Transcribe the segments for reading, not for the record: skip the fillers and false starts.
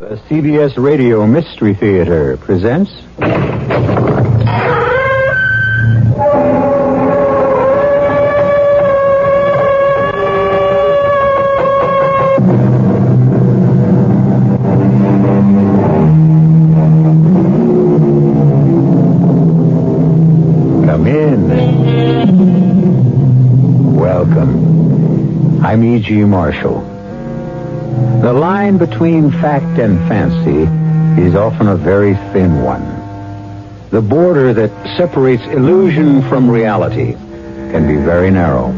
The CBS Radio Mystery Theater presents... Come in. Welcome. I'm E.G. Marshall. The line between fact and fancy is often a very thin one. The border that separates illusion from reality can be very narrow,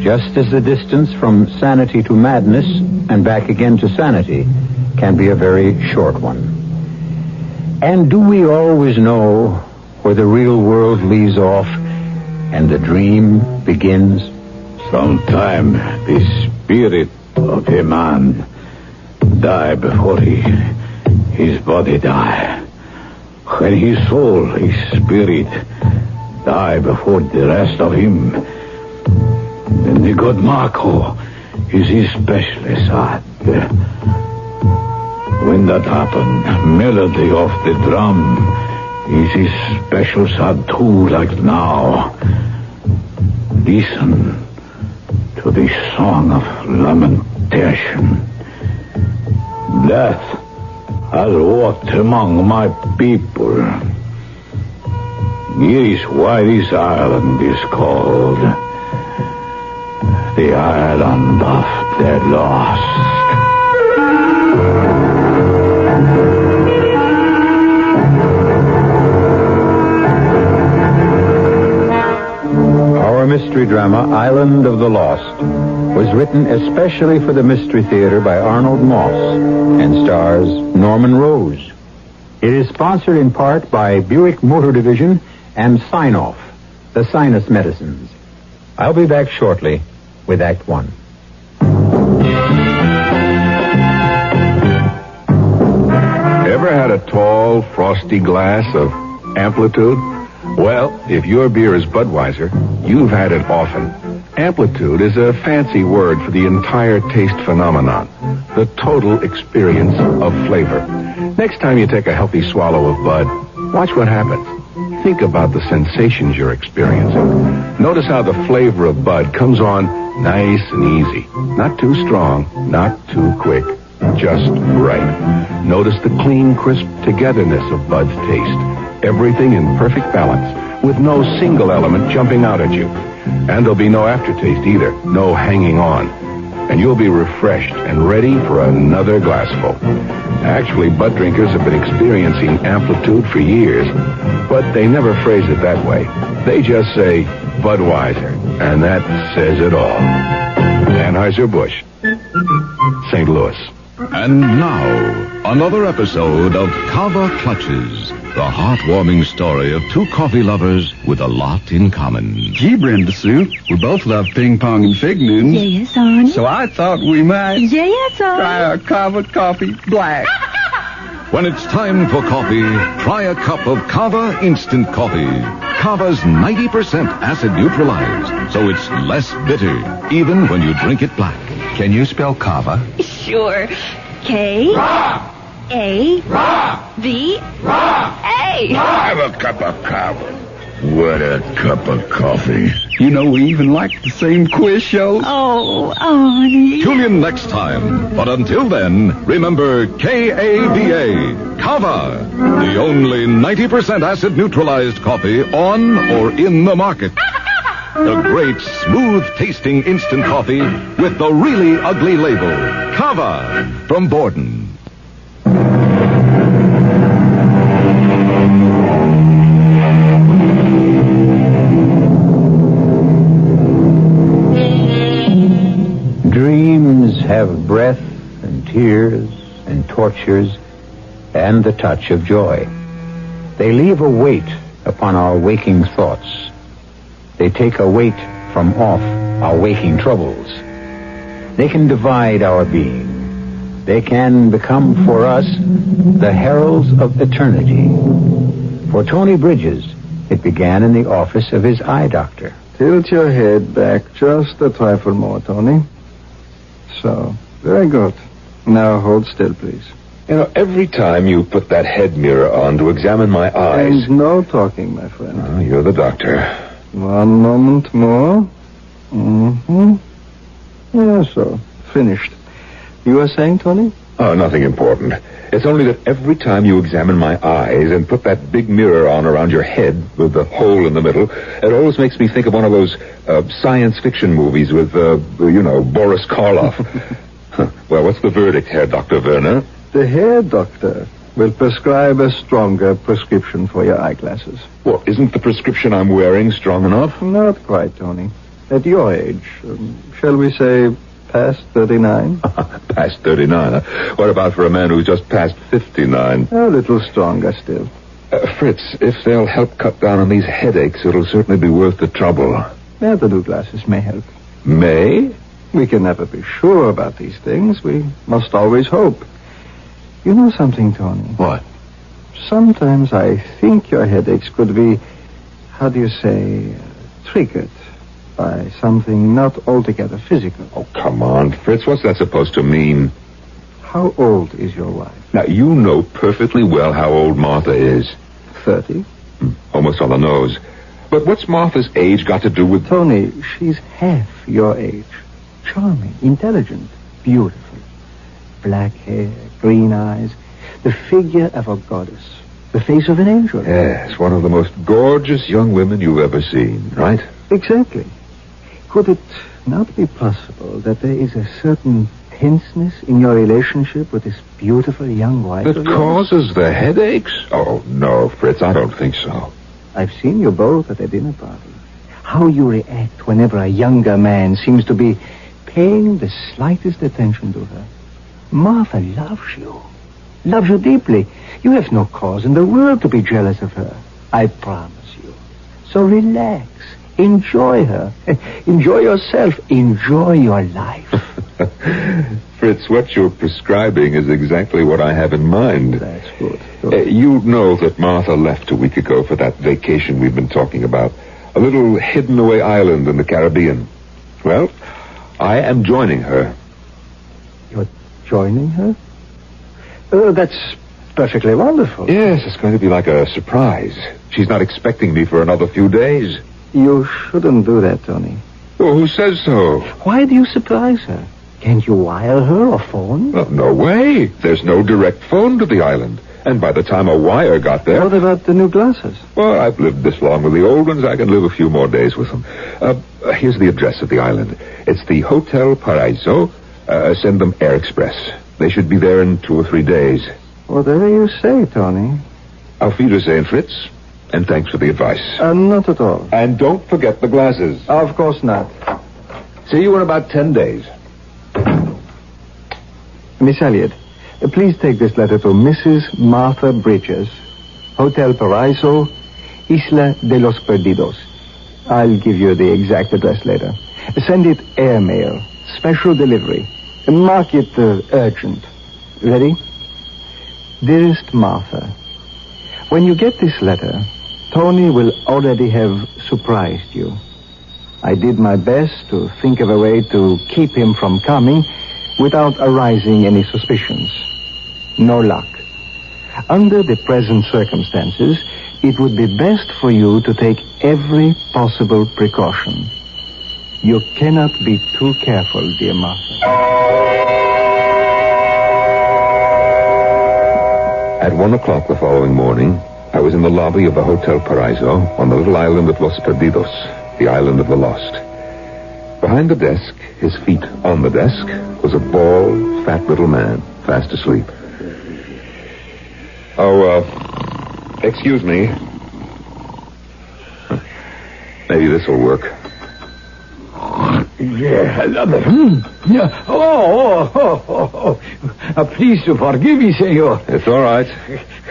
just as the distance from sanity to madness and back again to sanity can be a very short one. And do we always know where the real world leaves off and the dream begins? Sometime the spirit of a man die before his body die. When his soul, his spirit, die before the rest of him, then the god Marco is especially sad. When that happen, melody of the drum is special sad too, like now. Listen to the song of lamentation. Death has walked among my people. Here is why this island is called the Island of the Lost. Our mystery drama, Island of the Lost, was written especially for the Mystery Theater by Arnold Moss and stars Norman Rose. It is sponsored in part by Buick Motor Division and Sign-Off, the sinus medicines. I'll be back shortly with Act One. Ever had a tall, frosty glass of Amplitude? Well, if your beer is Budweiser, you've had it often. Amplitude is a fancy word for the entire taste phenomenon, the total experience of flavor. Next time you take a healthy swallow of Bud, watch what happens. Think about the sensations you're experiencing. Notice how the flavor of Bud comes on nice and easy. Not too strong, not too quick, just right. Notice the clean, crisp togetherness of Bud's taste. Everything in perfect balance, with no single element jumping out at you. And there'll be no aftertaste either, no hanging on. And you'll be refreshed and ready for another glassful. Actually, Bud drinkers have been experiencing Amplitude for years, but they never phrase it that way. They just say Budweiser, and that says it all. Anheuser-Busch, St. Louis. And now, another episode of Kava Clutches, the heartwarming story of two coffee lovers with a lot in common. Gee, Brenda Sue, we both love ping pong and fig Newtons. Yes, honey. So I thought we might Yes, honey. try our Kava Coffee Black. When it's time for coffee, try a cup of Kava Instant Coffee. Kava's 90% acid neutralized, so it's less bitter, even when you drink it black. Can you spell Kava? Sure. K-A-V-A. Have a cup of coffee. What a cup of coffee. You know, we even like the same quiz shows. Oh, honey. Tune in next time. But until then, remember K-A-V-A, Kava, the only 90% acid neutralized coffee on or in the market. The great, smooth-tasting instant coffee with the really ugly label. Kava from Borden. Dreams have breath and tears and tortures and the touch of joy. They leave a weight upon our waking thoughts. They take a weight from off our waking troubles. They can divide our being. They can become for us the heralds of eternity. For Tony Bridges, it began in the office of his eye doctor. Tilt your head back just a trifle more, Tony. So, very good. Now hold still, please. You know, every time you put that head mirror on to examine my eyes... And no talking, my friend. You're the doctor. One moment more. Mm-hmm. Yeah, so. Finished. You were saying, Tony? Oh, nothing important. It's only that every time you examine my eyes and put that big mirror on around your head with the hole in the middle, it always makes me think of one of those science fiction movies with, Boris Karloff. Well, what's the verdict, Herr Dr. Werner? The hair doctor will prescribe a stronger prescription for your eyeglasses. Well, isn't the prescription I'm wearing strong enough? Not quite, Tony. At your age, shall we say past 39? Past 39, huh? What about for a man who's just past 59? A little stronger still. Fritz, if they'll help cut down on these headaches, it'll certainly be worth the trouble. Yeah, the new glasses may help. May? We can never be sure about these things. We must always hope. You know something, Tony? What? Sometimes I think your headaches could be, triggered by something not altogether physical. Oh, come on, Fritz. What's that supposed to mean? How old is your wife? Now, you know perfectly well how old Martha is. 30. Almost on the nose. But what's Martha's age got to do with... Tony, she's half your age. Charming, intelligent, beautiful. Black hair, green eyes, the figure of a goddess, the face of an angel. Yes, one of the most gorgeous young women you've ever seen, right? Exactly. Could it not be possible that there is a certain tenseness in your relationship with this beautiful young wife That of yours? causes the headaches? Oh, no, Fritz, I don't think so. I've seen you both at a dinner party. How you react whenever a younger man seems to be paying the slightest attention to her. Martha loves you deeply. You have no cause in the world to be jealous of her. I promise you. So relax. Enjoy her. Enjoy yourself. Enjoy your life. Fritz, what you're prescribing is exactly what I have in mind. That's good. You know that Martha left a week ago for that vacation we've been talking about. A little hidden-away island in the Caribbean. Well, I am joining her. You're joining her? That's perfectly wonderful. Yes, it's going to be like a surprise. She's not expecting me for another few days. You shouldn't do that, Tony. Oh, who says so? Why do you surprise her? Can't you wire her or phone? Well, no way. There's no direct phone to the island. And by the time a wire got there... What about the new glasses? Well, I've lived this long with the old ones. I can live a few more days with them. Here's the address of the island. It's the Hotel Paraiso. Send them Air Express. They should be there in 2 or 3 days. Whatever you say, Tony. Auf Wiedersehen, Fritz. And thanks for the advice. Not at all. And don't forget the glasses. Of course not. See you in about 10 days. Miss Elliot, please take this letter to Mrs. Martha Bridges, Hotel Paraiso, Isla de los Perdidos. I'll give you the exact address later. Send it airmail, special delivery. Mark it urgent. Ready? Dearest Martha, when you get this letter, Tony will already have surprised you. I did my best to think of a way to keep him from coming without arousing any suspicions. No luck. Under the present circumstances, it would be best for you to take every possible precaution. You cannot be too careful, dear Martha. At 1 o'clock the following morning, I was in the lobby of the Hotel Paraiso on the little island of Los Perdidos, the island of the lost. Behind the desk, his feet on the desk, was a bald, fat little man, fast asleep. Excuse me. Maybe this'll work. Please to forgive me, senor. It's all right.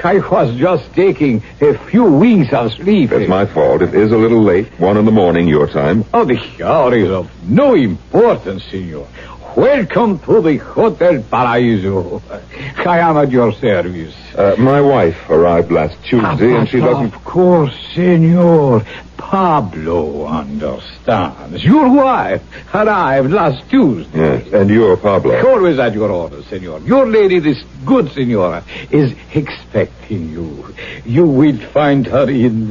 I was just taking a few winks of sleep. That's my fault. It is a little late. 1 in the morning, your time. Oh, the hour is of no importance, senor. Welcome to the Hotel Paraiso. I am at your service. My wife arrived last Tuesday, and she doesn't... Of course, senor. Pablo understands. Your wife arrived last Tuesday. Yes, and you're Pablo. Always at your orders, senor. Your lady, this good senora, is expecting you. You will find her in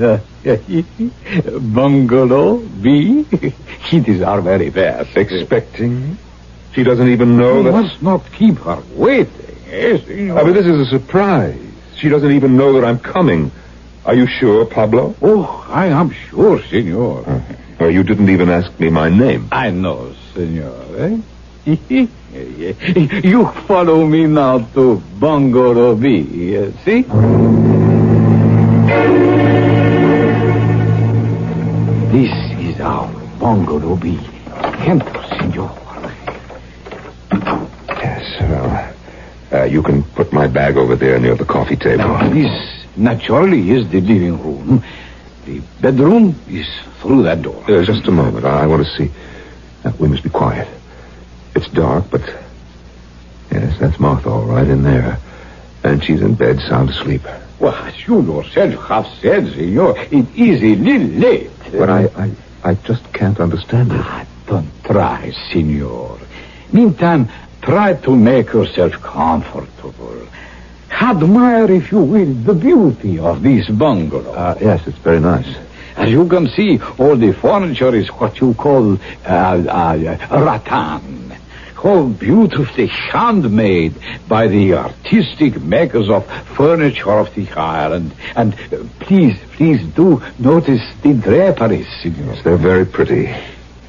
Bungalow B. It is our very best. Expecting me? She doesn't even know You that... must not keep her waiting, eh, senor? I mean, this is a surprise. She doesn't even know that I'm coming. Are you sure, Pablo? Oh, I am sure, senor. You didn't even ask me my name. I know, senor. You follow me now to Bungalow B, see? This is our Bungalow B. Enter, senor. Yes, well, you can put my bag over there near the coffee table. Now, this naturally is the living room. The bedroom is through that door. Just a moment. I want to see. We must be quiet. It's dark, but... Yes, that's Martha all right in there. And she's in bed, sound asleep. Well, as you yourself have said, senor, it is a little late. But I just can't understand it. Don't try, senor. Meantime, try to make yourself comfortable. Admire, if you will, the beauty of this bungalow. Yes, it's very nice. As you can see, all the furniture is what you call rattan. All beautifully handmade by the artistic makers of furniture of the island. And please do notice the draperies, senor. Yes, they're very pretty.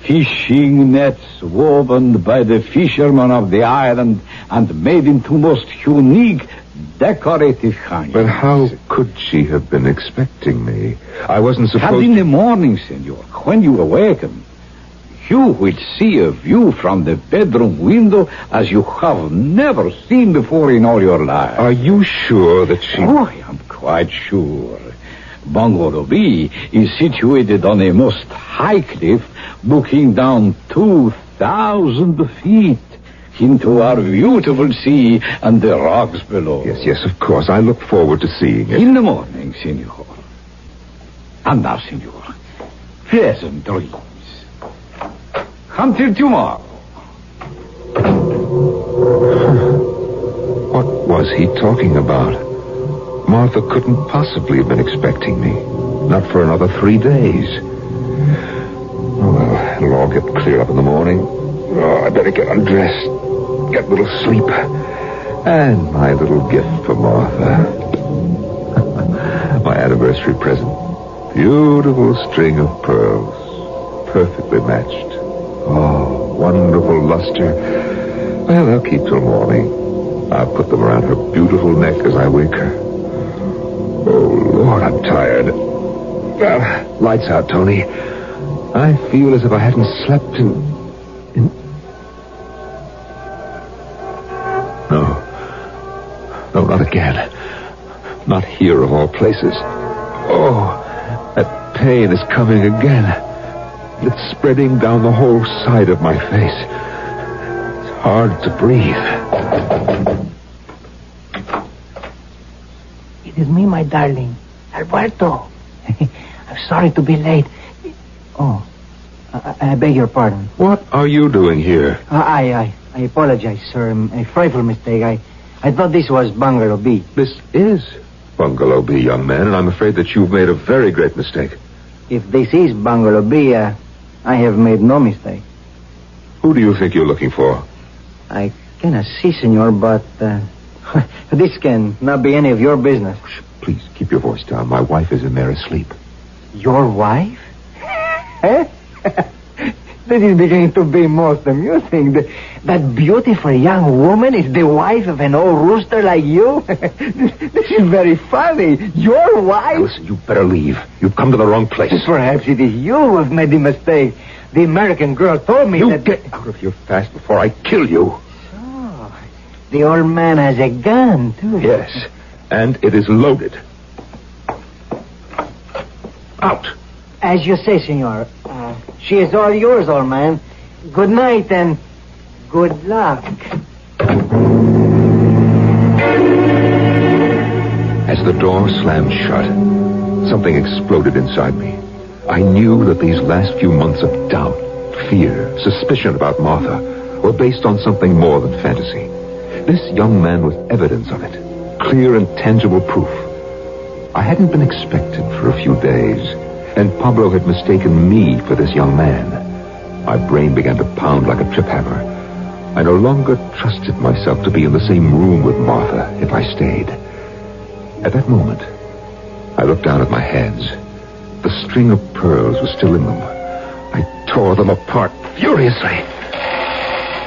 Fishing nets woven by the fishermen of the island and made into most unique decorative kinds. But how could she have been expecting me? I wasn't supposed... And in the morning, senor, when you awaken, you will see a view from the bedroom window as you have never seen before in all your life. Are you sure that she... Oh, I am quite sure. Bungalow B is situated on a most high cliff looking down 2,000 feet into our beautiful sea and the rocks below. Yes, of course. I look forward to seeing it. In the morning, senor. And now, senor, pleasant dreams. Until tomorrow. What was he talking about? Martha couldn't possibly have been expecting me. Not for another 3 days. Oh, well, it'll all get cleared up in the morning. Oh, I better get undressed. Get a little sleep. And my little gift for Martha. My anniversary present. Beautiful string of pearls. Perfectly matched. Oh, wonderful luster. Well, they'll keep till morning. I'll put them around her beautiful neck as I wake her. Oh, Lord, I'm tired. Well, lights out, Tony. I feel as if I hadn't slept in... No, not again. Not here, of all places. Oh, that pain is coming again. It's spreading down the whole side of my face. It's hard to breathe. It is me, my darling. Alberto. I'm sorry to be late. Oh, I beg your pardon. What are you doing here? I apologize, sir. A frightful mistake. I thought this was Bungalow B. This is Bungalow B, young man, and I'm afraid that you've made a very great mistake. If this is Bungalow B, I have made no mistake. Who do you think you're looking for? I cannot see, senor, but this can not be any of your business. Shh, please, keep your voice down. My wife is in there asleep. Your wife? This is beginning to be most amusing. That beautiful young woman is the wife of an old rooster like you? This is very funny. Your wife? Now listen, you better leave. You've come to the wrong place. Perhaps it is you who have made the mistake. The American girl told me that... Get out of here fast before I kill you. So, the old man has a gun, too. Yes, and it is loaded. Out. As you say, senor. She is all yours, old man. Good night, and Good luck. As the door slammed shut, something exploded inside me. I knew that these last few months of doubt, fear, suspicion about Martha were based on something more than fantasy. This young man was evidence of it, clear and tangible proof. I hadn't been expected for a few days, and Pablo had mistaken me for this young man. My brain began to pound like a trip hammer. I no longer trusted myself to be in the same room with Martha if I stayed. At that moment, I looked down at my hands. The string of pearls was still in them. I tore them apart furiously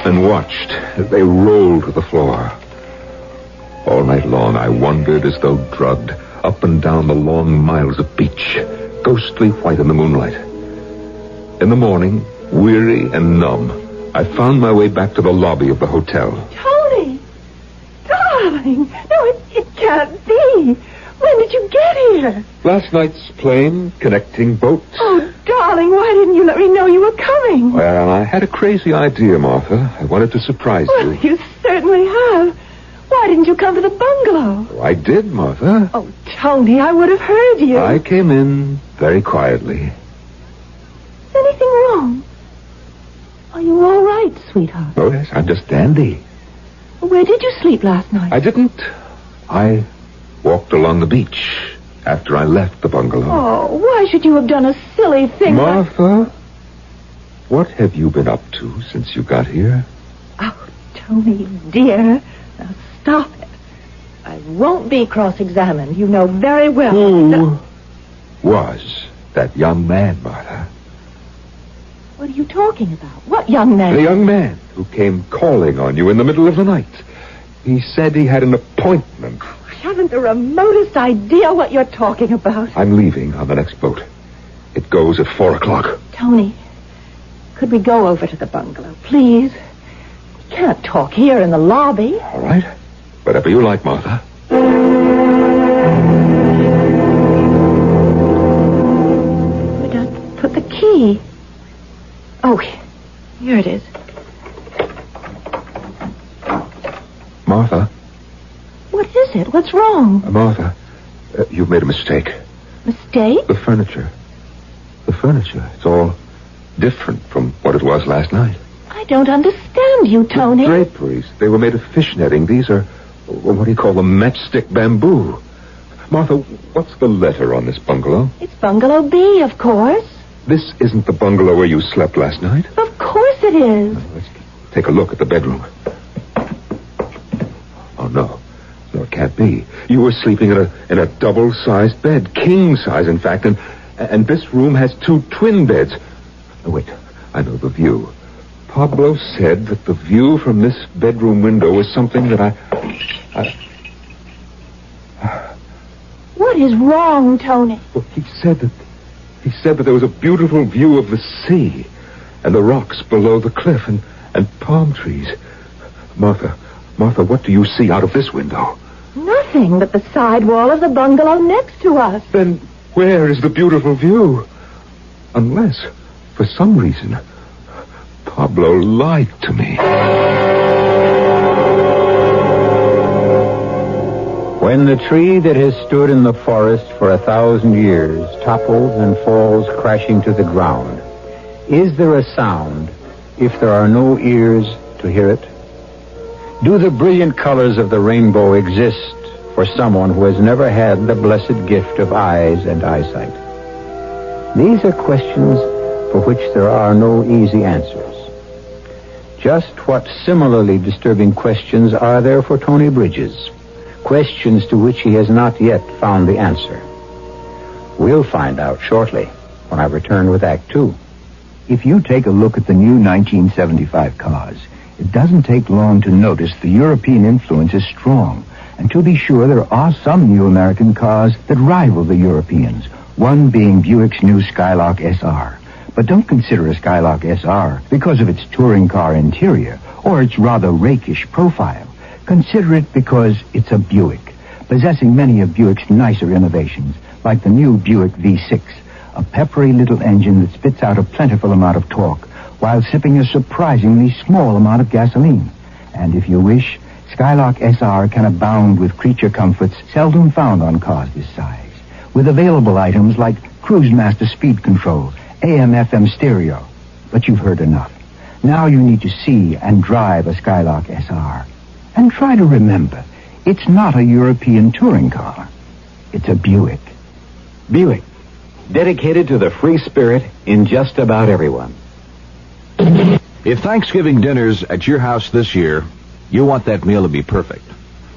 and watched as they rolled to the floor. All night long, I wandered as though drugged up and down the long miles of beach, ghostly white in the moonlight. In the morning, weary and numb, I found my way back to the lobby of the hotel. Tony! Darling! No, it can't be. When did you get here? Last night's plane, connecting boats. Oh, darling, why didn't you let me know you were coming? Well, I had a crazy idea, Martha. I wanted to surprise Well, you. you certainly have. Why didn't you come to the bungalow? I did, Martha. Oh, Tony, I would have heard you. I came in very quietly. Is anything wrong? Are you all right, sweetheart? Oh, yes, I'm just dandy. Where did you sleep last night? I didn't. I walked along the beach after I left the bungalow. Oh, why should you have done a silly thing like... Martha, what have you been up to since you got here? Oh, Tony, dear. Now, stop it. I won't be cross-examined. You know very well. Who was that young man, Martha? What are you talking about? What young man? The young man who came calling on you in the middle of the night. He said he had an appointment. I haven't the remotest idea what you're talking about. I'm leaving on the next boat. It goes at 4:00. Tony, could we go over to the bungalow, please? We can't talk here in the lobby. All right. Whatever you like, Martha. We don't put the key. Oh, here it is. Martha. What is it? What's wrong? Martha, you've made a mistake. Mistake? The furniture. It's all different from what it was last night. I don't understand you, Tony. The draperies, they were made of fish netting. These are, what do you call them, matchstick bamboo. Martha, what's the letter on this bungalow? It's Bungalow B, of course. This isn't the bungalow where you slept last night. Of course it is. Let's take a look at the bedroom. Oh, no. No, it can't be. You were sleeping in a double-sized bed, king size, in fact, and this room has 2 twin beds. Oh, wait, I know the view. Pablo said that the view from this bedroom window was something that I... What is wrong, Tony? Well, he said that there was a beautiful view of the sea and the rocks below the cliff and palm trees. Martha, what do you see out of this window? Nothing but the side wall of the bungalow next to us. Then where is the beautiful view? Unless, for some reason, Pablo lied to me. When the tree that has stood in the forest for 1,000 years topples and falls crashing to the ground, is there a sound if there are no ears to hear it? Do the brilliant colors of the rainbow exist for someone who has never had the blessed gift of eyes and eyesight? These are questions for which there are no easy answers. Just what similarly disturbing questions are there for Tony Bridges? Questions to which he has not yet found the answer. We'll find out shortly when I return with Act 2. If you take a look at the new 1975 cars, it doesn't take long to notice the European influence is strong. And to be sure, there are some new American cars that rival the Europeans, one being Buick's new Skylark SR. But don't consider a Skylark SR because of its touring car interior or its rather rakish profile. Consider it because it's a Buick, possessing many of Buick's nicer innovations, like the new Buick V6, a peppery little engine that spits out a plentiful amount of torque, while sipping a surprisingly small amount of gasoline. And if you wish, Skylark SR can abound with creature comforts seldom found on cars this size, with available items like Cruise Master speed control, AM/FM stereo. But you've heard enough. Now you need to see and drive a Skylark SR. And try to remember, it's not a European touring car. It's a Buick. Buick, dedicated to the free spirit in just about everyone. If Thanksgiving dinner's at your house this year, you want that meal to be perfect.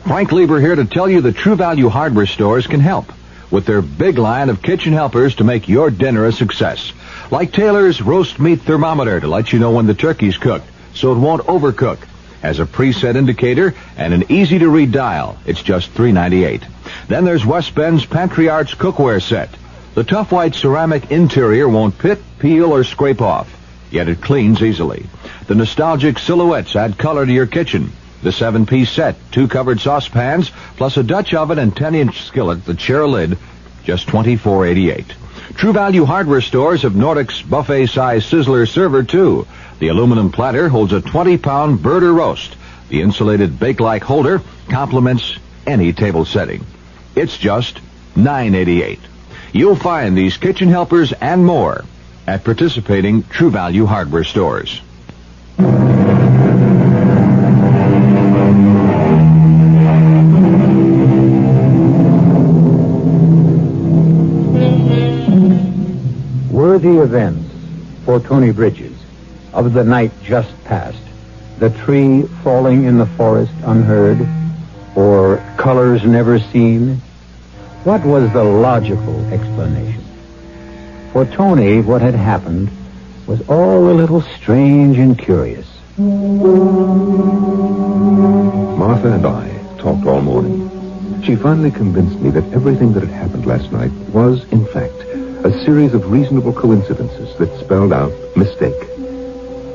Frank Lieber here to tell you that True Value Hardware stores can help with their big line of kitchen helpers to make your dinner a success. Like Taylor's roast meat thermometer to let you know when the turkey's cooked so it won't overcook. Has a preset indicator and an easy-to-read dial. It's just $3.98. Then there's West Bend's Pantry Arts cookware set. The tough white ceramic interior won't pit, peel, or scrape off, yet it cleans easily. The nostalgic silhouettes add color to your kitchen. The 7-piece set, 2 covered saucepans, plus a Dutch oven and 10-inch skillet that share a lid, just $24.88. True Value Hardware stores have Nordic's buffet-size sizzler server, too. The aluminum platter holds a 20-pound birder roast. The insulated bake-like holder complements any table setting. It's just $9.88. You'll find these kitchen helpers and more at participating True Value Hardware stores. Were the events for Tony Bridges of the night just past, the tree falling in the forest unheard, or colors never seen? What was the logical explanation? For Tony, what had happened was all a little strange and curious. Martha and I talked all morning. She finally convinced me that everything that had happened last night was, in fact, a series of reasonable coincidences that spelled out mistake.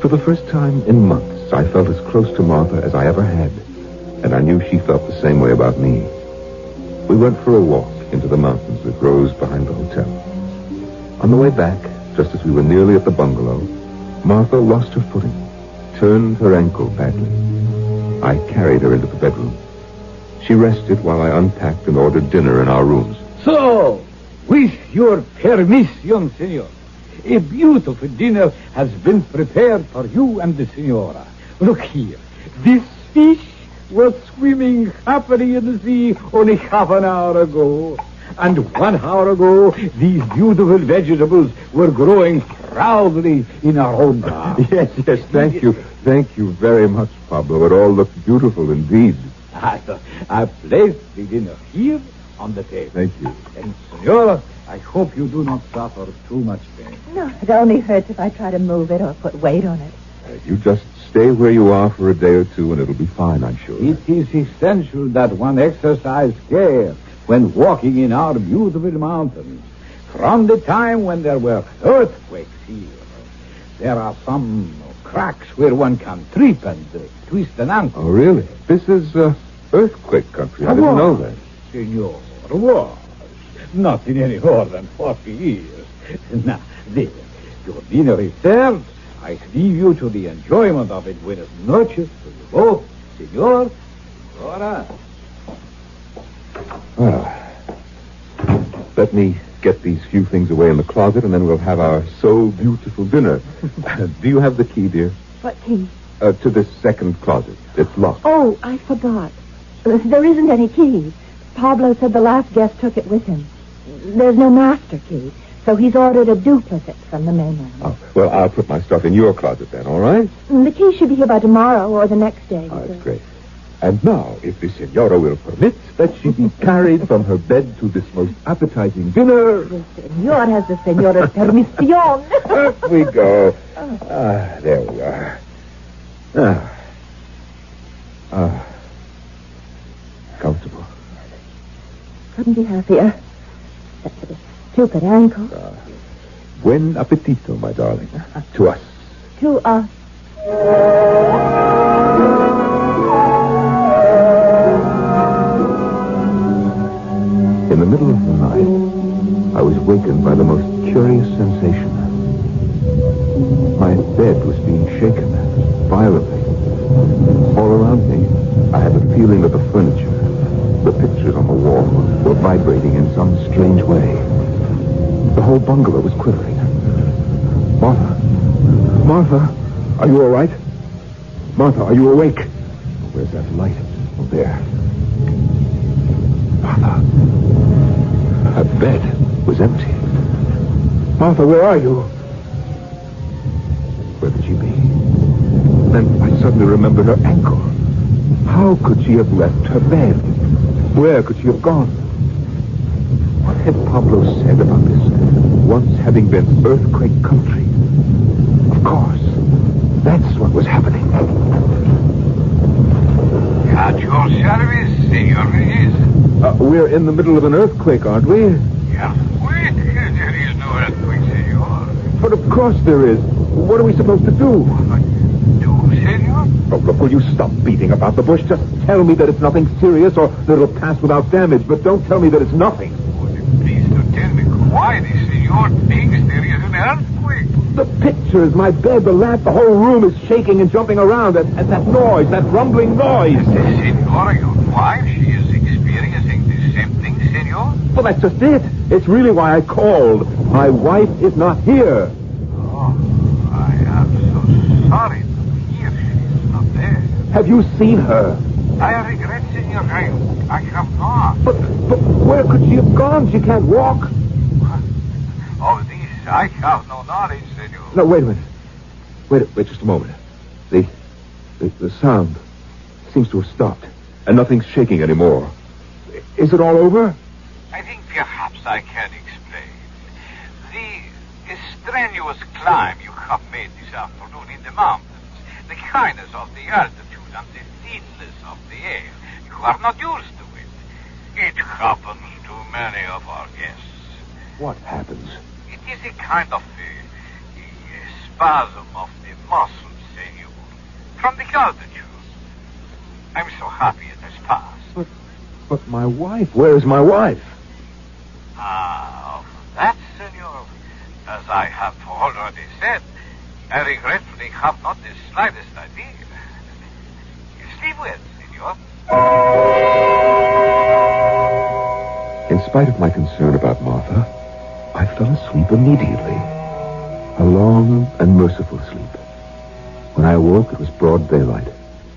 For the first time in months, I felt as close to Martha as I ever had, and I knew she felt the same way about me. We went for a walk into the mountains that rose behind the hotel. On the way back, just as we were nearly at the bungalow, Martha lost her footing, turned her ankle badly. I carried her into the bedroom. She rested while I unpacked and ordered dinner in our rooms. So, with your permission, senor, a beautiful dinner has been prepared for you and the senora. Look here. This fish was swimming happily in the sea only half an hour ago. And 1 hour ago, these beautiful vegetables were growing proudly in our home garden. Yes, thank you. Thank you very much, Pablo. It all looked beautiful indeed. I placed the dinner here on the table. Thank you. And, senora, I hope you do not suffer too much pain. No, it only hurts if I try to move it or put weight on it. You just stay where you are for a day or two, and it'll be fine, I'm sure. It is essential that one exercise care when walking in our beautiful mountains. From the time when there were earthquakes here, there are some cracks where one can trip and twist an ankle. Oh, really? This is earthquake country. I didn't know that. Senor, was. Not in any more than 40 years. Now, there. Your dinner is served. I leave you to the enjoyment of it. Buenas noches to you both, senor. Ahora. Let me get these few things away in the closet, and then we'll have our so beautiful dinner. Do you have the key, dear? What key? To this second closet. It's locked. Oh, I forgot. There isn't any key. Pablo said the last guest took it with him. There's no master key, so he's ordered a duplicate from the mainland. Oh, well, I'll put my stuff in your closet then, all right? The key should be here by tomorrow or the next day. Oh, that's great. And now, if the senora will permit, that she be carried from her bed to this most appetizing dinner. The senor has the senor's permission. Up we go. There we are. Comfortable. Couldn't be happier. Except for the stupid ankle. Buen appetito, my darling. To us. To us. In the middle of the night, I was wakened by the most curious sensation. My bed bed was being shaken violently. All around me, I had the feeling that the furniture, the pictures on the wall, were vibrating in some strange way. The whole bungalow was quivering. Martha, are you all right? Martha, are you awake? Where's that light? Oh, there. Martha. Her bed was empty. Martha, where are you? Where could she be? Then I suddenly remembered her ankle. How could she have left her bed? Where could she have gone? What had Pablo said about this once having been earthquake country? Of course, that's what was happening. At your service, Senor Reyes. We're in the middle of an earthquake, aren't we? Earthquake? There is no earthquake, Senor. But of course there is. What are we supposed to do? Senor? Oh, look, will you stop beating about the bush? Just tell me that it's nothing serious or that it'll pass without damage, but don't tell me that it's nothing. Please don't tell me quietly, Senor. Thinks there is an earthquake. The pictures, my bed, the lamp, the whole room is shaking and jumping around. And that noise, that rumbling noise. Senor, your wife, she is experiencing the same thing, Senor? Well, that's just it. It's really why I called. My wife is not here. Oh, I am so sorry to hear she is not there. Have you seen her? I regret, Senor. I have not. But where could she have gone? She can't walk. Of this, I have no knowledge, Senor. No, wait a minute. Wait just a moment. The sound seems to have stopped, and nothing's shaking anymore. Is it all over? I think perhaps I can explain. The strenuous climb you have made this afternoon in the mountains, the kindness of the altitude and the thinness of the air, you are not used to it. It happens to many of our guests. What happens? It is a kind of a spasm of the muscles, Senor, from the altitude. I'm so happy it has passed. But my wife, where is my wife? Of that, Senor, as I have already said, I regretfully have not the slightest idea. Sleep well, Senor. In spite of my concern about Martha, I fell asleep immediately. A long and merciful sleep. When I awoke, it was broad daylight.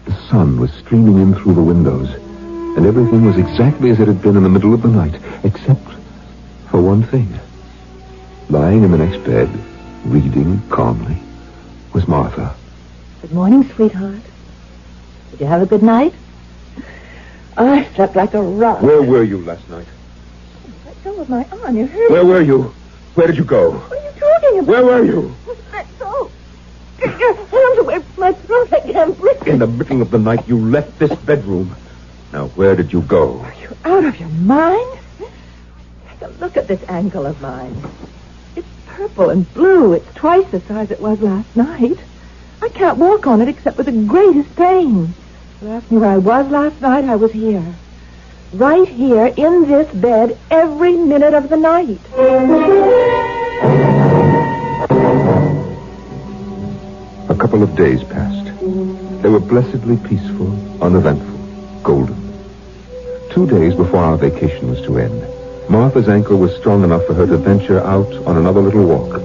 The sun was streaming in through the windows, and everything was exactly as it had been in the middle of the night, except for one thing. Lying in the next bed, reading calmly, was Martha. Good morning, sweetheart. Did you have a good night? I slept like a rock. Where were you last night? Let go of my arm. You hurt Where were you? Where did you go? What are you talking about? Where were you? Let go. Get your hands away from my throat. I can't breathe. In the middle of the night, you left this bedroom. Now, where did you go? Are you out of your mind? Take a look at this ankle of mine. It's purple and blue. It's twice the size it was last night. I can't walk on it except with the greatest pain. You asked me where I was last night. I was here. Right here in this bed every minute of the night. A couple of days passed. They were blessedly peaceful, uneventful, golden. 2 days before our vacation was to end, Martha's ankle was strong enough for her to venture out on another little walk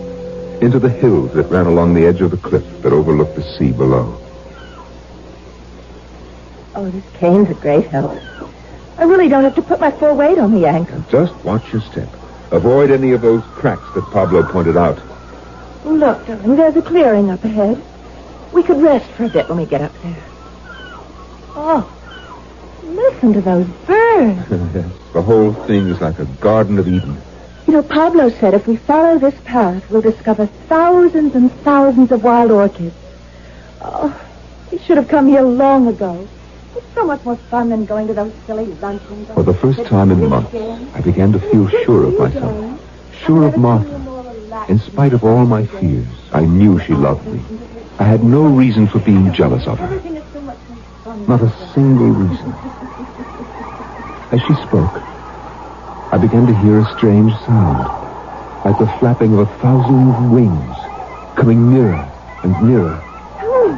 into the hills that ran along the edge of the cliff that overlooked the sea below. Oh, this cane's a great help. I really don't have to put my full weight on the ankle. Just watch your step. Avoid any of those cracks that Pablo pointed out. Look, darling, there's a clearing up ahead. We could rest for a bit when we get up there. Oh, listen to those birds. Yes, the whole thing is like a Garden of Eden. You know, Pablo said if we follow this path, we'll discover thousands and thousands of wild orchids. Oh, we should have come here long ago. It's so much more fun than going to those silly luncheons. For the first time in months, I began to feel sure of myself. Sure of Martha. In spite of all my fears, I knew she loved me. I had no reason for being jealous of her. Not a single reason. As she spoke, I began to hear a strange sound, like the flapping of 1,000 wings, coming nearer and nearer. Oh,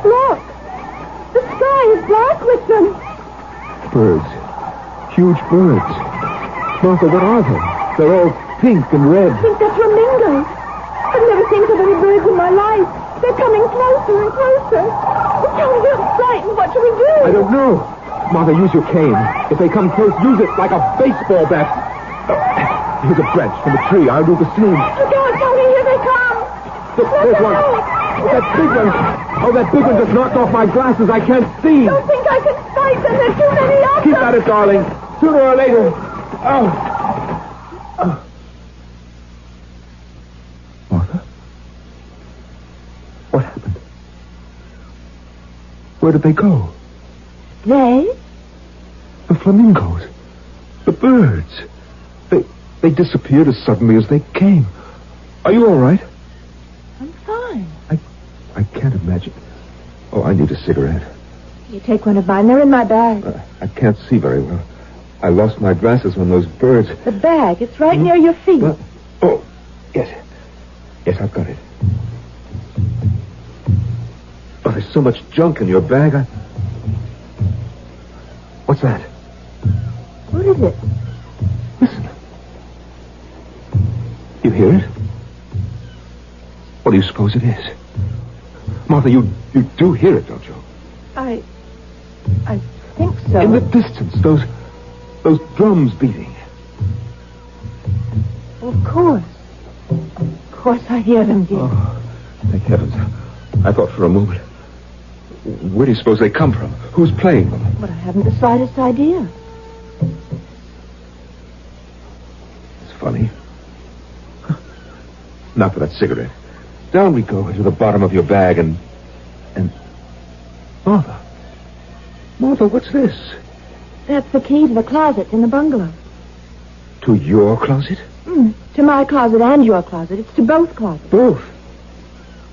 look! The sky is black with them. Birds. Huge birds. Martha, what are they? They're all pink and red. I think they're flamingos. I've never seen so many birds in my life. They're coming closer and closer. Oh, Tony, I'm frightened. What shall we do? I don't know. Martha, use your cane. If they come close, use it like a baseball bat. Here's a branch from a tree. I'll do the same. Look out, Tony. Here they come. Look, there's one. That big one. Oh, that big one just knocked off my glasses. I can't see. Don't think I can fight them. There's too many of Keep them. at it, darling. Sooner or later. Oh. Martha? What happened? Where did they go? They? The flamingos. The birds. They disappeared as suddenly as they came. Are you all right? I'm fine. I can't imagine. Oh, I need a cigarette. You take one of mine. They're in my bag. I can't see very well. I lost my glasses when those birds... The bag. It's right near your feet. Oh, yes. Yes, I've got it. Oh, there's so much junk in your bag. What's that? What is it? Listen. You hear it? What do you suppose it is? Martha, you do hear it, don't you? I think so. In the distance, those drums beating. Well, of course. Of course I hear them, dear. Oh, thank heavens. I thought for a moment. Where do you suppose they come from? Who's playing them? But I haven't the slightest idea. It's funny. Now for that cigarette. Down we go into the bottom of your bag and... Martha. Martha, what's this? That's the key to the closet in the bungalow. To your closet? To my closet and your closet. It's to both closets. Both?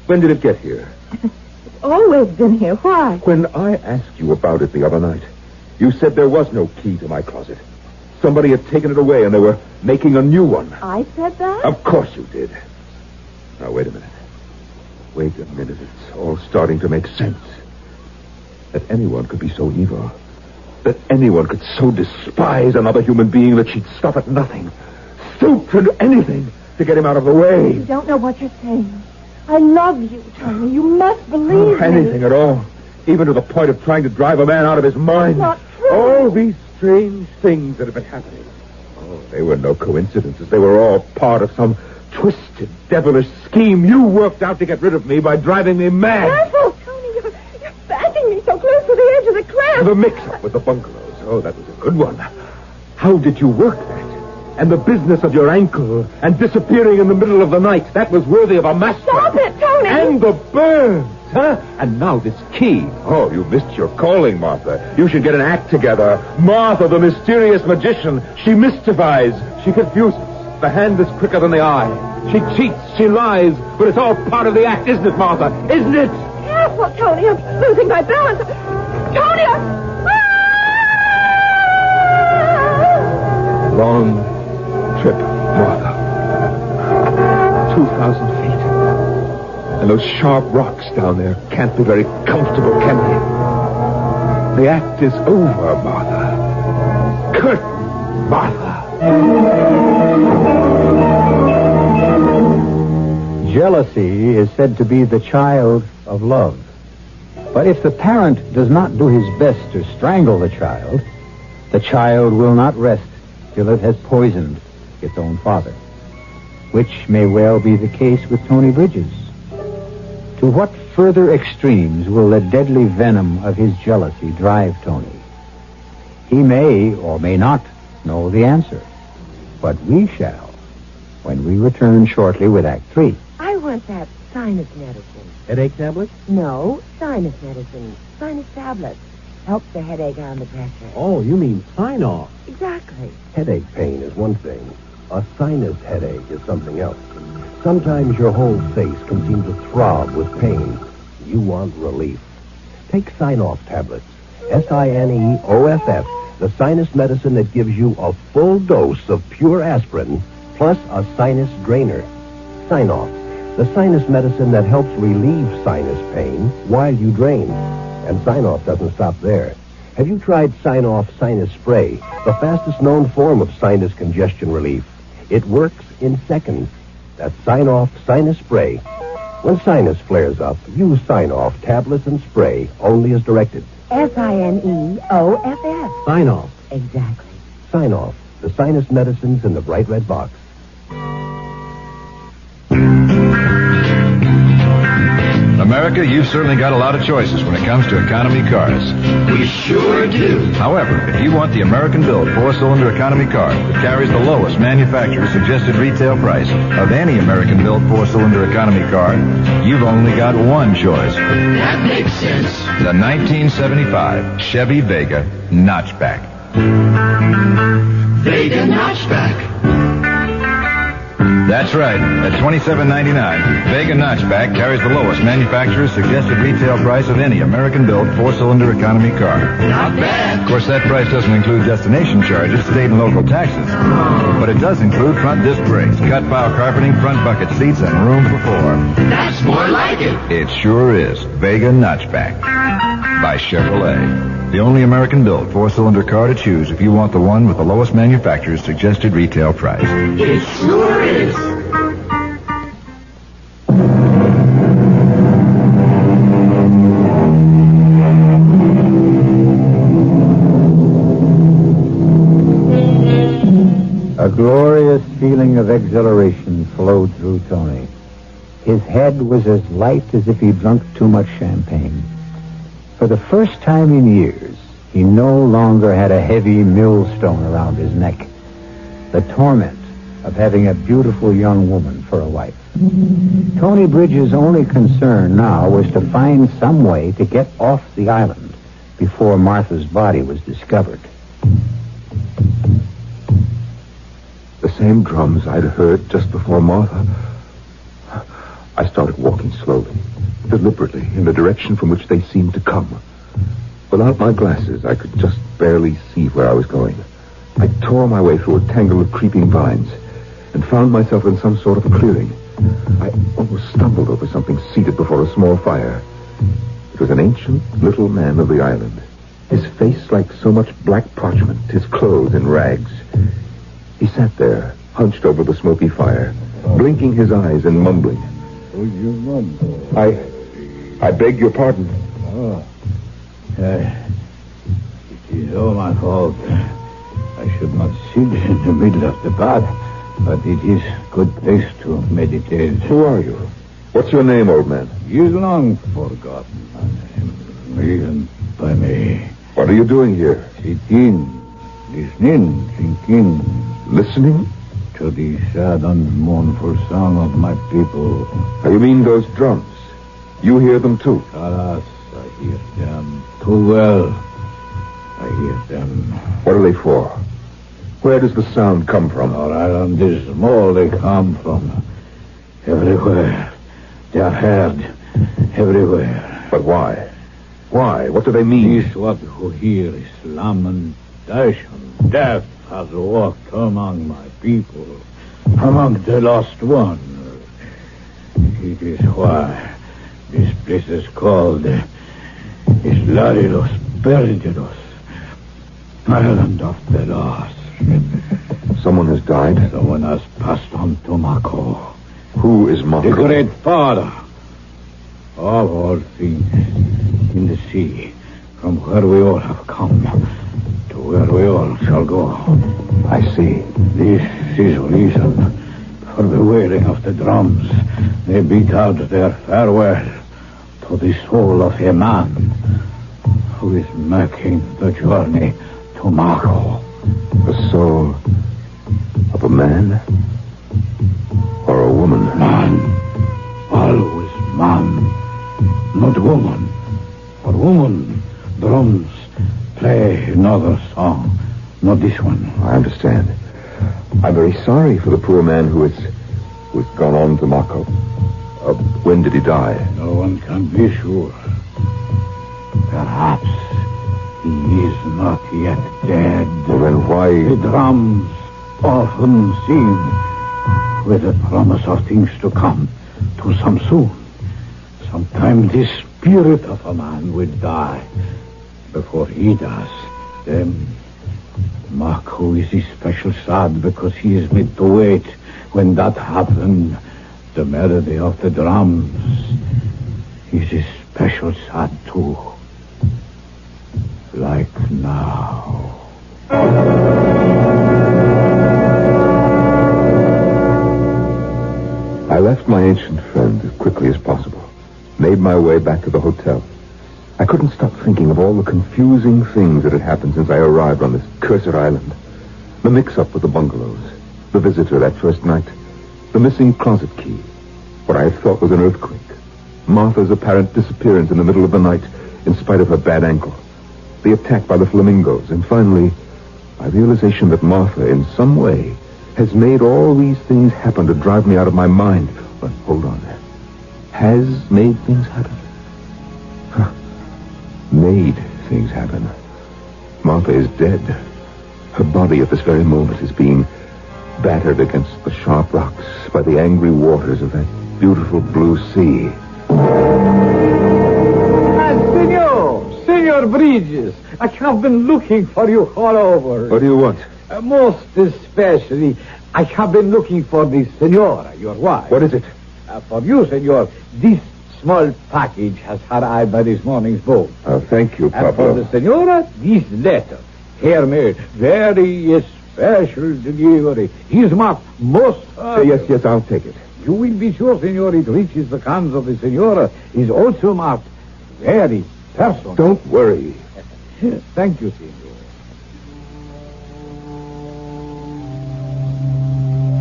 When did it get here? It's always been here. Why? When I asked you about it the other night, you said there was no key to my closet. Somebody had taken it away and they were making a new one. I said that? Of course you did. Now, wait a minute. Wait a minute. It's all starting to make sense. That anyone could be so evil. That anyone could so despise another human being that she'd stop at nothing. Stoop to do anything to get him out of the way. You don't know what you're saying. I love you, Tony. You must believe me. Anything at all. Even to the point of trying to drive a man out of his mind. Not true. All these strange things that have been happening. Oh, they were no coincidences. They were all part of some twisted, devilish scheme you worked out to get rid of me by driving me mad. Careful, Tony. You're backing me so close to the edge of the cliff. The mix-up with the bungalows. Oh, that was a good one. How did you work that? And the business of your ankle and disappearing in the middle of the night. That was worthy of a master. Stop it, Tony. And the birds, huh? And now this key. Oh, you missed your calling, Martha. You should get an act together. Martha, the mysterious magician. She mystifies. She confuses. The hand is quicker than the eye. She cheats. She lies. But it's all part of the act, isn't it, Martha? Isn't it? Careful, Tony. I'm losing my balance. Tony! Long trip, Martha. 2,000 feet. And those sharp rocks down there can't be very comfortable, can they? The act is over, Martha. Curtain, Martha. Jealousy is said to be the child of love. But if the parent does not do his best to strangle the child will not rest till it has poisoned its own father, which may well be the case with Tony Bridges. To what further extremes will the deadly venom of his jealousy drive Tony? He may or may not know the answer, but we shall when we return shortly with Act 3. I want that sinus medicine. Headache tablets? No, sinus medicine. Sinus tablets. Helps the headache under pressure. Oh, you mean sign-off. Exactly. Headache pain is one thing. A sinus headache is something else. Sometimes your whole face can seem to throb with pain. You want relief. Take Sign-Off tablets. SINEOFF, the sinus medicine that gives you a full dose of pure aspirin plus a sinus drainer. Sign-Off. the sinus medicine that helps relieve sinus pain while you drain. And Sign-Off doesn't stop there. Have you tried Sign-Off Sinus Spray, the fastest known form of sinus congestion relief? It works in seconds. That's Sign-Off Sinus Spray. When sinus flares up, use Sign-Off tablets and spray only as directed. Signoff. Sign-Off. Exactly. Sign-Off, the sinus medicines in the bright red box. America, you've certainly got a lot of choices when it comes to economy cars. We sure do. However, if you want the American-built four-cylinder economy car that carries the lowest manufacturer's suggested retail price of any American-built four-cylinder economy car, you've only got one choice. That makes sense. The 1975 Chevy Vega Notchback. Vega Notchback. That's right. At $27.99, Vega Notchback carries the lowest manufacturer's suggested retail price of any American-built four-cylinder economy car. Not bad. Of course, that price doesn't include destination charges, state and local taxes. But it does include front disc brakes, cut pile carpeting, front bucket seats, and room for four. That's more like it. It sure is. Vega Notchback by Chevrolet. The only American-built four-cylinder car to choose if you want the one with the lowest manufacturer's suggested retail price. It sure is. A glorious feeling of exhilaration flowed through Tony. His head was as light as if he'd drunk too much champagne. For the first time in years, he no longer had a heavy millstone around his neck. The torment of having a beautiful young woman for a wife. Tony Bridges' only concern now was to find some way to get off the island before Martha's body was discovered. The same drums I'd heard just before Martha. I started walking slowly, deliberately, in the direction from which they seemed to come. Without my glasses, I could just barely see where I was going. I tore my way through a tangle of creeping vines and found myself in some sort of clearing. I almost stumbled over something seated before a small fire. It was an ancient little man of the island, his face like so much black parchment, his clothes in rags. He sat there, hunched over the smoky fire, blinking his eyes and mumbling. I beg your pardon. It is all my fault. I should not sit in the middle of the path, but it is a good place to meditate. Who are you? What's your name, old man? It is long forgotten, even by me. What are you doing here? Sitting, listening, thinking. Listening? To the sad and mournful song of my people. You mean those drums? You hear them too? Alas, I hear them too well. I hear them. What are they for? Where does the sound come from? Our island is small. They come from everywhere. They are heard everywhere. But why? Why? What do they mean? This what who hear is lamentation. Death has walked among my people, among the lost one. It is why this place is called Isla de los Perdidos, Island of the Lost. Someone has died? Someone has passed on to Mako. Who is Mako? The great father of all things in the sea, from where we all have come to where we all shall go. I see. This is reason for the wailing of the drums. They beat out their farewell to the soul of a man who is making the journey to Mako. The soul of a man or a woman? Man. Always man. Not woman. For woman, drums play another song. Not this one. I understand. I'm very sorry for the poor man who has gone on to Mako. When did he die? No one can be sure. Perhaps he is not yet dead. Well, then why... The drums often sing with the promise of things to come, to too some soon. Sometime the spirit of a man will die before he does. Then Marco is special sad because he is made to wait. When that happened, the melody of the drums is special sad too. Like now. I left my ancient friend as quickly as possible. Made my way back to the hotel. I couldn't stop thinking of all the confusing things that had happened since I arrived on this cursed island. The mix-up with the bungalows, the visitor that first night, the missing closet key, what I had thought was an earthquake, Martha's apparent disappearance in the middle of the night in spite of her bad ankle, the attack by the flamingos, and finally, my realization that Martha, in some way, has made all these things happen to drive me out of my mind. But hold on. Has made things happen? Made things happen. Martha is dead. Her body at this very moment is being battered against the sharp rocks by the angry waters of that beautiful blue sea. Senor Bridges, I have been looking for you all over. What do you want? Most especially, I have been looking for the senora, your wife. What is it? For you, senor, this small package has arrived by this morning's boat. Thank you, Papa. And for the senora, this letter, handmade, very special delivery. Is marked most... Yes, I'll take it. You will be sure, senor, it reaches the hands of the senora. Is also marked very personal. Don't worry. Thank you, senor.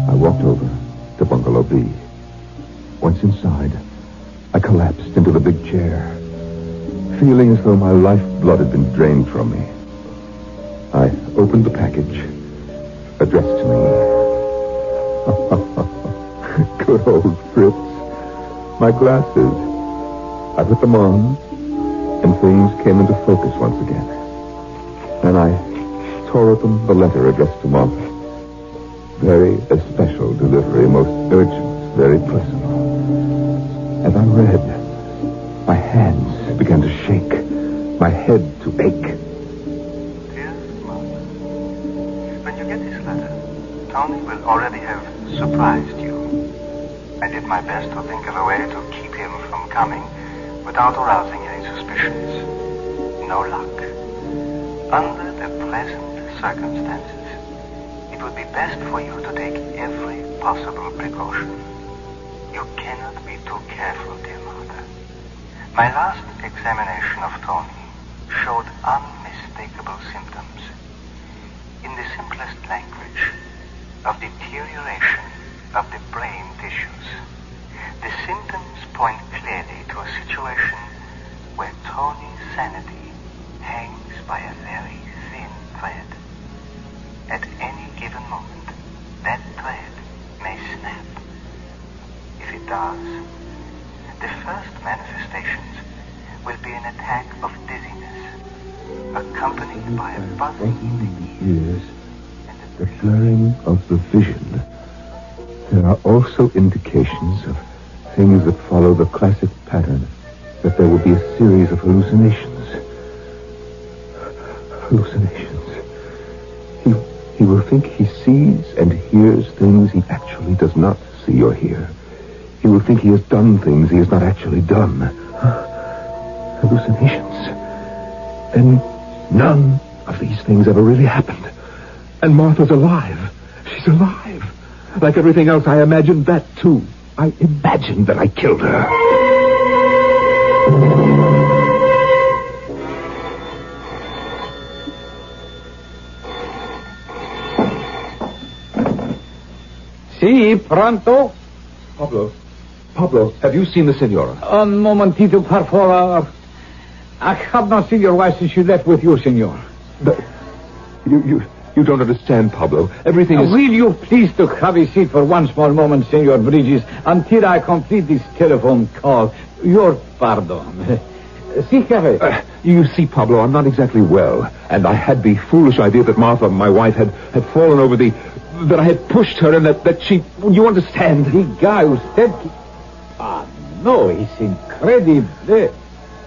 I walked over to Bungalow B. Once inside, I collapsed into the big chair, feeling as though my lifeblood had been drained from me. I opened the package, addressed to me. Good old Fritz. My glasses. I put them on, and things came into focus once again. And I tore open the letter addressed to Martha. Very special delivery, most urgent, very personal. As I read, my hands began to shake, my head to ache. Dear Martha, when you get this letter, Tony will already have surprised you. I did my best to think of a way to keep him from coming without arousing any suspicions. No luck. Under the present circumstances, it would be best for you to take every possible precaution. You cannot be too careful, dear Martha. My last examination of Tony showed unmistakable symptoms. In the simplest language, of deterioration of the brain tissues. The symptoms point clearly to a situation where Tony's sanity hangs by a very thin thread. At any given moment, that thread may snap. If it does, the first manifestations will be an attack of dizziness, accompanied by a buzzing in the ears, the blurring of the vision. There are also indications of things that follow the classic pattern, that there will be a series of hallucinations. He will think he sees and hears things he actually does not see or hear. He will think he has done things he has not actually done. Hallucinations. And none of these things ever really happened. And Martha's alive. She's alive. Like everything else, I imagined that, too. I imagined that I killed her. Si, pronto? Pablo, have you seen the senora? Un momentito, por favor. I have not seen your wife since she left with you, senor. You don't understand, Pablo. Everything is... Will you please to have a seat for one small moment, Senor Bridges, until I complete this telephone call. Your pardon. Si, jefe. You see, Pablo, I'm not exactly well, and I had the foolish idea that Martha, my wife, had fallen over that I had pushed her and that she... You understand? The guy who said... No, it's incredible.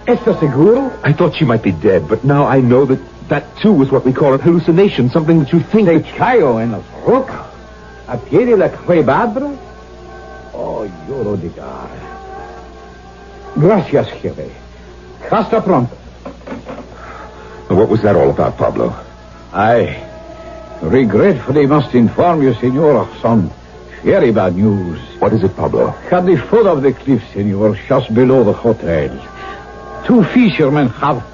¿Estás seguro? I thought she might be dead, but now I know that too is what we call a hallucination, something that you think... Se cayó en las rocas. ¿A pie de la quebrada? Oh, lloro de gar. Gracias, jefe. Hasta pronto. What was that all about, Pablo? I regretfully must inform you, senor, some very bad news. What is it, Pablo? At the foot of the cliff, senor, just below the hotel, 2 fishermen have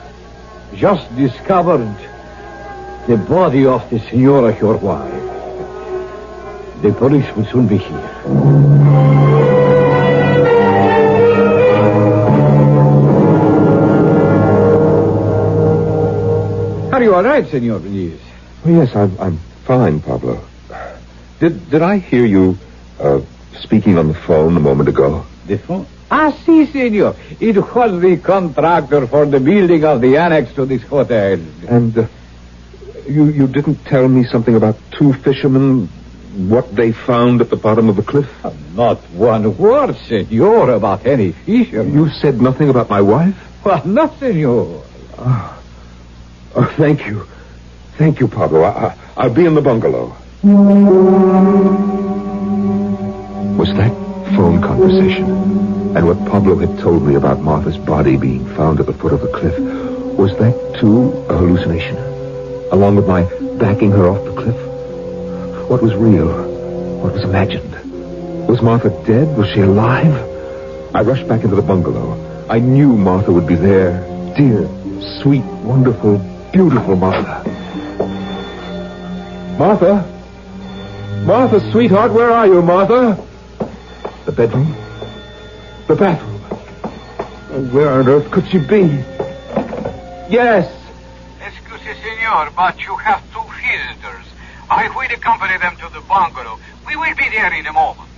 just discovered the body of the senora, your wife. The police will soon be here. Are you all right, senor Ruiz? Oh, yes, I'm fine, Pablo. Did I hear you speaking on the phone a moment ago? The phone? Ah, si, senor. It was the contractor for the building of the annex to this hotel. And you didn't tell me something about 2 fishermen, what they found at the bottom of the cliff? Not one word, senor, about any fishermen. You said nothing about my wife? Well, no, senor. Oh, thank you. Thank you, Pablo. I'll be in the bungalow. Was that phone conversation and what Pablo had told me about Martha's body being found at the foot of the cliff, was that too a hallucination? Along with my backing her off the cliff? What was real? What was imagined? Was Martha dead? Was she alive? I rushed back into the bungalow. I knew Martha would be there. Dear, sweet, wonderful, beautiful Martha. Martha? Martha, sweetheart, where are you, Martha? The bedroom? The bathroom? Oh, where on earth could she be? Yes. Excuse, senor, but you have 2 visitors. I will accompany them to the bungalow. We will be there in a moment.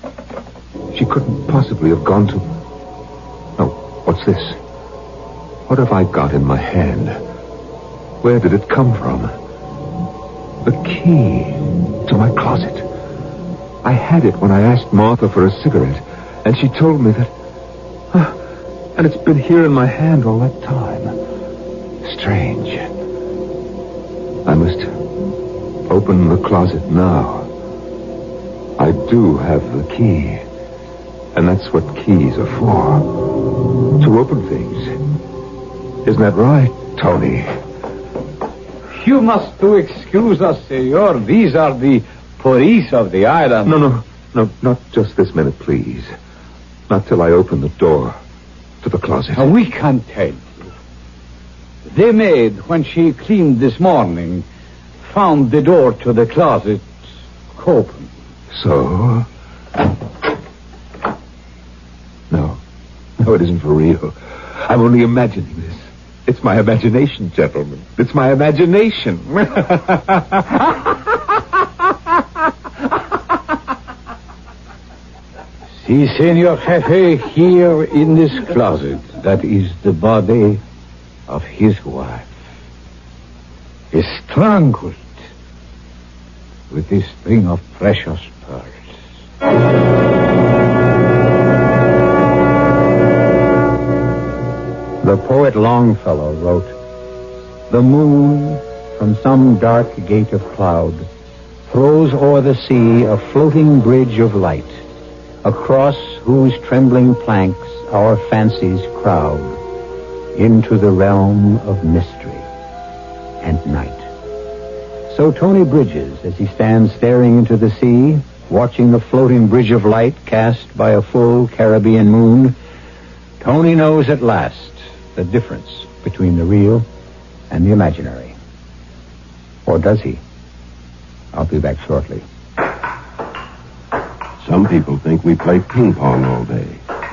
She couldn't possibly have gone to... No, what's this? What have I got in my hand? Where did it come from? The key to my closet. I had it when I asked Martha for a cigarette, and she told me that... and it's been here in my hand all that time. Strange. I must open the closet now. I do have the key, and that's what keys are for. To open things. Isn't that right, Tony? You must excuse us, senor. These are the police of the island. No, not just this minute, please. Not till I open the door to the closet. We can't tell you. The maid, when she cleaned this morning, found the door to the closet open. So? No, it isn't for real. I'm only imagining this. It's my imagination, gentlemen. It's my imagination. See, Senor Jefe, here in this closet, that is the body of his wife. Strangled with a string of precious pearls. The poet Longfellow wrote, "The moon, from some dark gate of cloud, throws o'er the sea a floating bridge of light, across whose trembling planks our fancies crowd into the realm of mystery and night." So Tony Bridges, as he stands staring into the sea, watching the floating bridge of light cast by a full Caribbean moon, Tony knows at last the difference between the real and the imaginary. Or does he? I'll be back shortly. Some people think we play ping pong all day.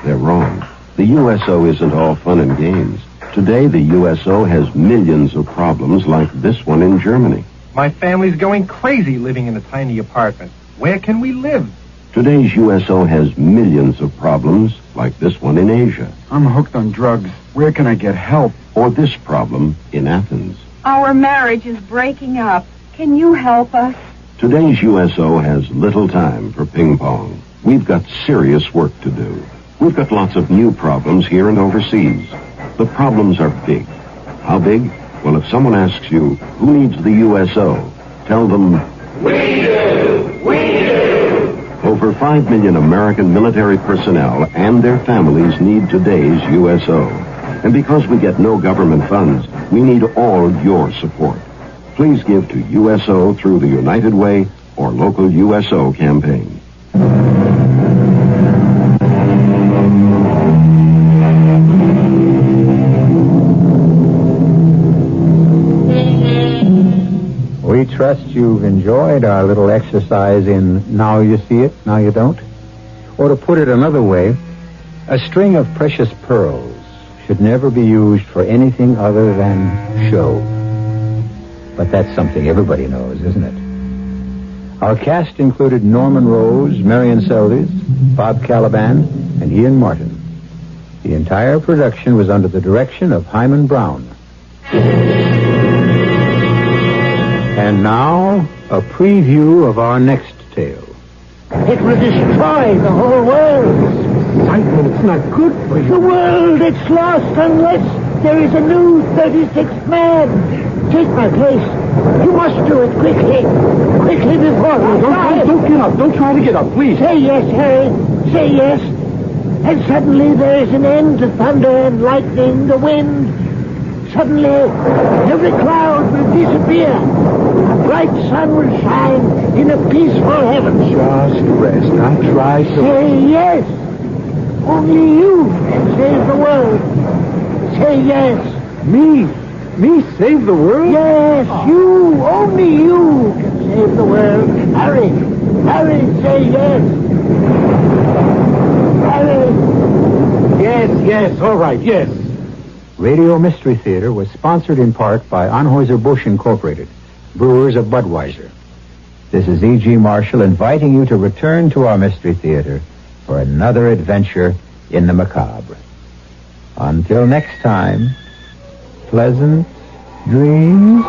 They're wrong. The USO isn't all fun and games. Today, the USO has millions of problems like this one in Germany. My family's going crazy living in a tiny apartment. Where can we live? Today's USO has millions of problems like this one in Asia. I'm hooked on drugs. Where can I get help? Or this problem in Athens. Our marriage is breaking up. Can you help us? Today's USO has little time for ping pong. We've got serious work to do. We've got lots of new problems here and overseas. The problems are big. How big? Well, if someone asks you, who needs the USO? Tell them, we do! We do! Over 5 million American military personnel and their families need today's USO. And because we get no government funds, we need all your support. Please give to USO through the United Way or local USO campaign. We trust you've enjoyed our little exercise in now you see it, now you don't. Or to put it another way, a string of precious pearls should never be used for anything other than show. But that's something everybody knows, isn't it? Our cast included Norman Rose, Marion Seldes, Bob Caliban, and Ian Martin. The entire production was under the direction of Hyman Brown. And now, a preview of our next tale. It will destroy the whole world. Simon, it's not good for you. The world, it's lost unless there is a new 36th man. Take my place. You must do it quickly. Quickly before Don't get up. Don't try to get up, please. Say yes, Harry. Say yes. And suddenly there is an end to thunder and lightning, the wind. Suddenly, every cloud will disappear. A bright sun will shine in a peaceful heaven. Just rest. Now try to... Say yes. Only you can save the world. Say yes. Me? Me save the world? Yes, you. Only you can save the world. Harry. Harry, say yes. Harry. Yes. All right, yes. Radio Mystery Theater was sponsored in part by Anheuser-Busch Incorporated, brewers of Budweiser. This is E.G. Marshall inviting you to return to our Mystery Theater for another adventure in the macabre. Until next time, pleasant dreams.